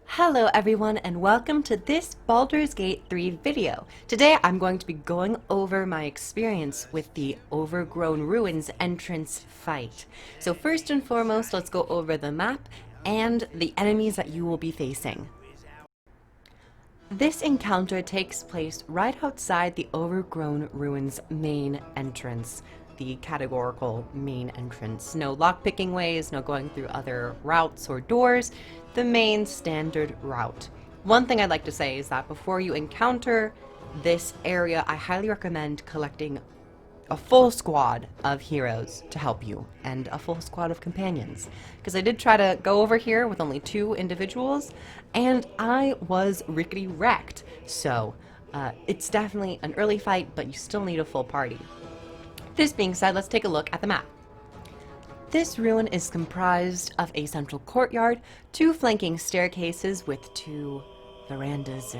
Hello everyone and welcome to this Baldur's Gate 3 video. Today I'm going to be going over my experience with the Overgrown Ruins entrance fight. So first and foremost, let's go over the map and the enemies that you will be facing. This encounter takes place right outside the Overgrown Ruins main entrance. The categorical main entrance. No lockpicking ways, no going through other routes or doors, the main standard route. One thing I'd like to say is that before you encounter this area, I highly recommend collecting a full squad of heroes to help you, and a full squad of companions. Because I did try to go over here with only 2 individuals, and I was rickety wrecked. So, it's definitely an early fight, but you still need a full party. This being said, let's take a look at the map. This ruin is comprised of a central courtyard, 2 flanking staircases with 2 verandas,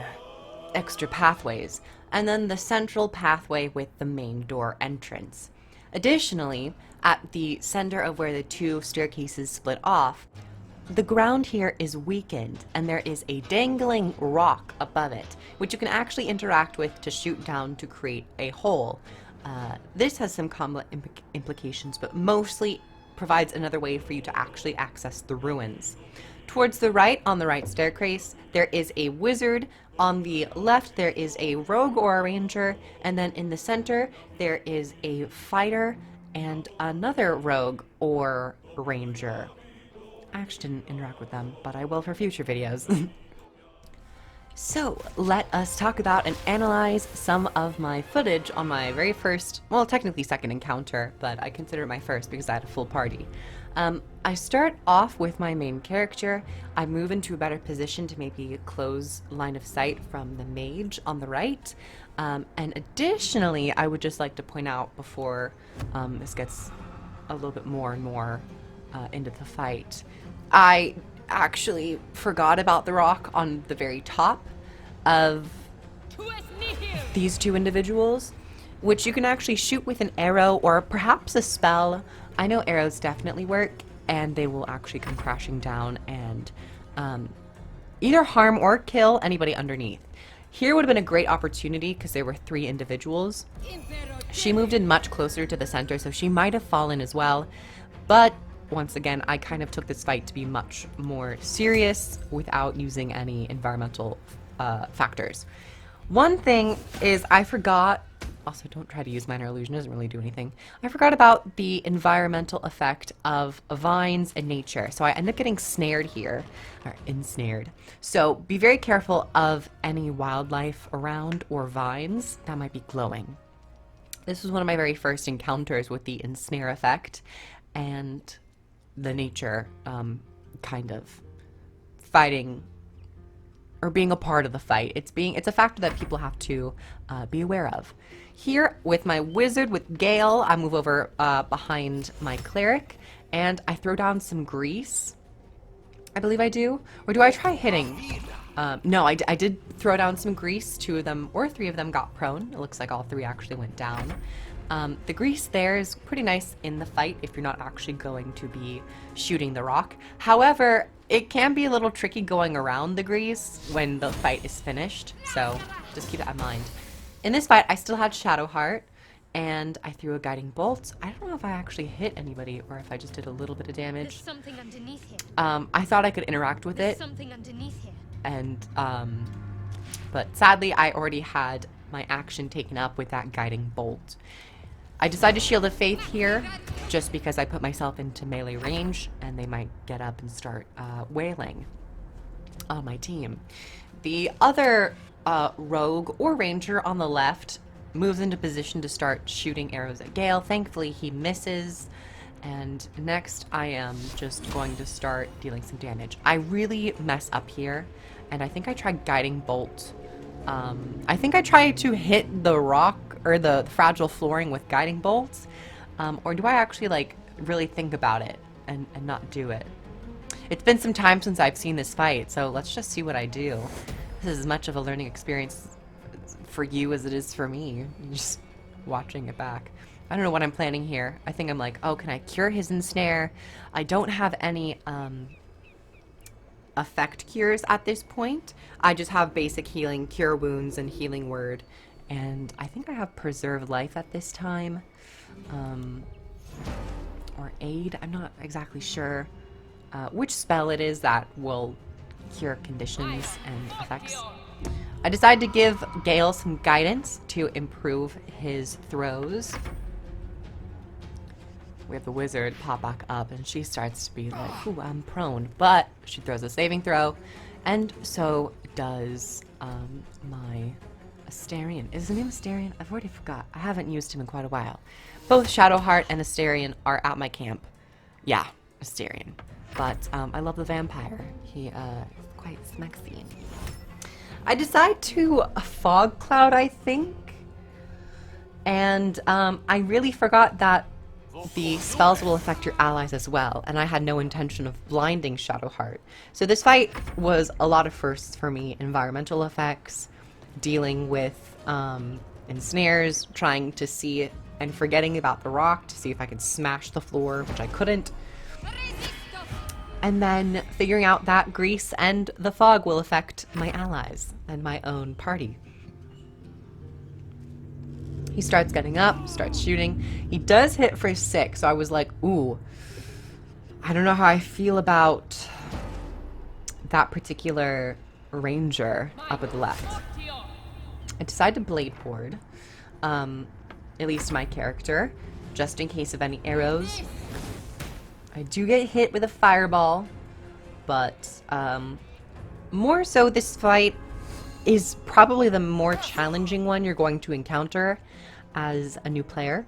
extra pathways, and then the central pathway with the main door entrance. Additionally, at the center of where the 2 staircases split off, the ground here is weakened, and there is a dangling rock above it, which you can actually interact with to shoot down to create a hole. This has some combat implications, but mostly provides another way for you to actually access the ruins. Towards the right, on the right staircase, there is a wizard. On the left, there is a rogue or a ranger, and then in the center, there is a fighter and another rogue or ranger. I actually didn't interact with them, but I will for future videos. So, let us talk about and analyze some of my footage on my very first, well, technically second encounter, but I consider it my first because I had a full party. I start off with my main character. I move into a better position to maybe close line of sight from the mage on the right. And additionally, I would just like to point out before this gets a little bit more and more into the fight, I actually forgot about the rock on the very top of these 2 individuals, which you can actually shoot with an arrow or perhaps a spell. I know arrows definitely work, and they will actually come crashing down and either harm or kill anybody underneath. Here would have been a great opportunity because there were 3 individuals. She moved in much closer to the center, so she might have fallen as well, but once again, I kind of took this fight to be much more serious without using any environmental factors. One thing is I forgot, also don't try to use minor illusion, it doesn't really do anything. I forgot about the environmental effect of vines and nature. So I end up getting snared here, or ensnared. So be very careful of any wildlife around or vines that might be glowing. This was one of my very first encounters with the ensnare effect, and the nature kind of fighting or being a part of the fight. It's a factor that people have to be aware of. Here with my wizard with Gale, I move over behind my cleric and I throw down some grease. I believe I do. Or do I try hitting? No, I did throw down some grease. 2 of them or 3 of them got prone. It looks like all 3 actually went down. The grease there is pretty nice in the fight if you're not actually going to be shooting the rock. However, it can be a little tricky going around the grease when the fight is finished, so just keep that in mind. In this fight, I still had Shadow Heart, and I threw a guiding bolt. I don't know if I actually hit anybody or if I just did a little bit of damage. There's something underneath here. I thought I could interact with There's it, something underneath here. and but sadly, I already had my action taken up with that guiding bolt. I decided to Shield of Faith here just because I put myself into melee range and they might get up and start wailing on my team. The other rogue or ranger on the left moves into position to start shooting arrows at Gale. Thankfully he misses, and next I am just going to start dealing some damage. I really mess up here, and I think I tried guiding bolt. I think I tried to hit the rock or the fragile flooring with guiding bolts, or do I actually like really think about it and not do it? It's been some time since I've seen this fight, so let's just see what I do. This is as much of a learning experience for you as it is for me, just watching it back. I don't know what I'm planning here. I think I'm like, oh, can I cure his ensnare? I don't have any effect cures at this point. I just have basic healing, cure wounds, and healing word. And I think I have preserve life at this time. Or aid. I'm not exactly sure which spell it is that will cure conditions and effects. I decided to give Gale some guidance to improve his throws. We have the wizard pop back up, and she starts to be like, ooh, I'm prone. But she throws a saving throw, and so does my Asterion. Is his name Asterion? I've already forgot. I haven't used him in quite a while. Both Shadowheart and Asterion are at my camp. Yeah, Asterion. But I love the vampire. He is quite smexy. I decide to fog cloud, I think. And I really forgot that the spells will affect your allies as well, and I had no intention of blinding Shadowheart. So this fight was a lot of firsts for me. Environmental effects, dealing with ensnares, trying to see it, and forgetting about the rock to see if I could smash the floor, which I couldn't. And then figuring out that grease and the fog will affect my allies and my own party. He starts getting up, starts shooting. He does hit for 6, so I was like, ooh, I don't know how I feel about that particular ranger up at the left. I decide to blade ward, at least my character, just in case of any arrows. I do get hit with a fireball, but more so this fight is probably the more challenging one you're going to encounter as a new player.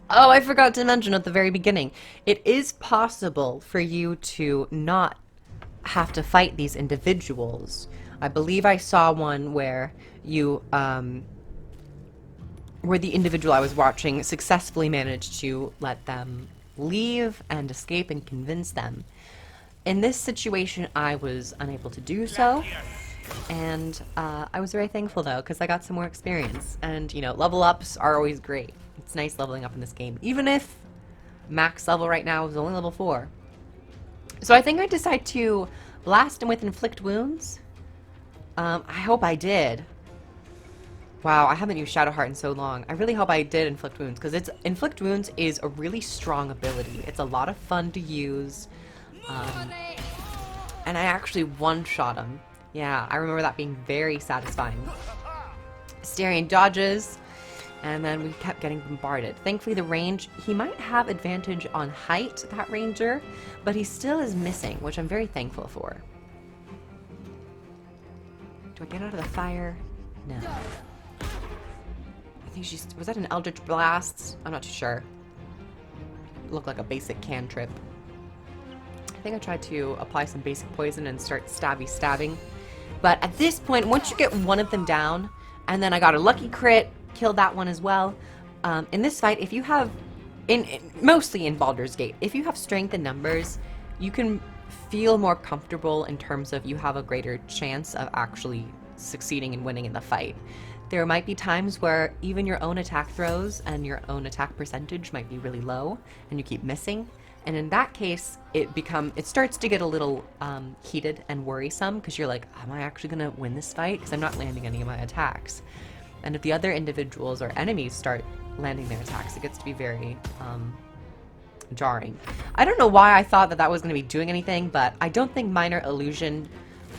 Oh, I forgot to mention at the very beginning, it is possible for you to not have to fight these individuals. I believe I saw one where you, where the individual I was watching successfully managed to let them leave and escape and convince them. In this situation, I was unable to do so. And I was very thankful though, because I got some more experience. And you know, level ups are always great. It's nice leveling up in this game, even if max level right now is only level 4. So I think I decide to blast him with inflict wounds. I hope I did. Wow, I haven't used Shadowheart in so long. I really hope I did inflict wounds, because inflict wounds is a really strong ability. It's a lot of fun to use. And I actually one-shot him. Yeah, I remember that being very satisfying. Asterion dodges, and then we kept getting bombarded. Thankfully, the range, he might have advantage on height, that ranger, but he still is missing, which I'm very thankful for. Do I get out of the fire? No. I think she's... Was that an Eldritch Blast? I'm not too sure. Looked like a basic cantrip. I think I tried to apply some basic poison and start stabbing. But at this point, once you get one of them down, and then I got a lucky crit, killed that one as well. In this fight, if you have, mostly in Baldur's Gate, if you have strength in numbers, you can feel more comfortable in terms of you have a greater chance of actually succeeding and winning in the fight. There might be times where even your own attack throws and your own attack percentage might be really low, and you keep missing. And in that case, it starts to get a little heated and worrisome, because you're like, am I actually going to win this fight? Because I'm not landing any of my attacks. And if the other individuals or enemies start landing their attacks, it gets to be very jarring. I don't know why I thought that was going to be doing anything, but I don't think Minor Illusion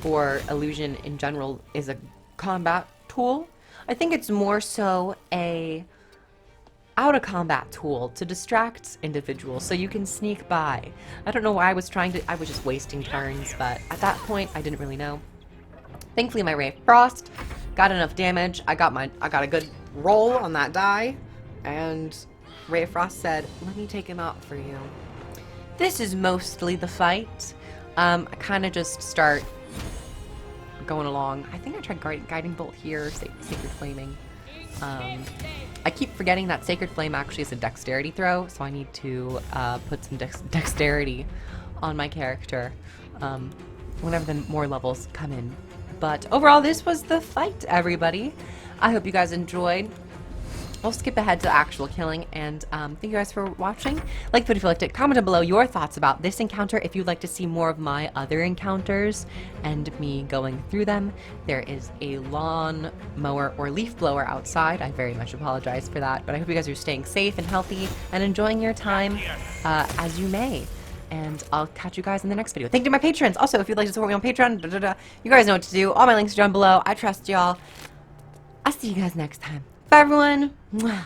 or Illusion in general is a combat tool. I think it's more so a out-of-combat tool to distract individuals so you can sneak by. I don't know why I was just wasting turns, but at that point I didn't really know. Thankfully my Ray of Frost got enough damage. I got a good roll on that die, and Ray of Frost said, let me take him out for you. This is mostly the fight. I kind of just start going along. I think I tried Guiding Bolt here, Sacred Flaming. I keep forgetting that Sacred Flame actually is a dexterity throw, so I need to put some dexterity on my character whenever the more levels come in. But overall, this was the fight, everybody. I hope you guys enjoyed. we'll skip ahead to the actual killing, and thank you guys for watching. Like the video if you liked it, comment down below your thoughts about this encounter, if you'd like to see more of my other encounters and me going through them. There is a lawn mower or leaf blower outside. I very much apologize for that, but I hope you guys are staying safe and healthy and enjoying your time as you may. And I'll catch you guys in the next video. Thank you to my patrons. Also, if you'd like to support me on Patreon, you guys know what to do. All my links are down below. I trust y'all. I'll see you guys next time. Bye, everyone. Mwah.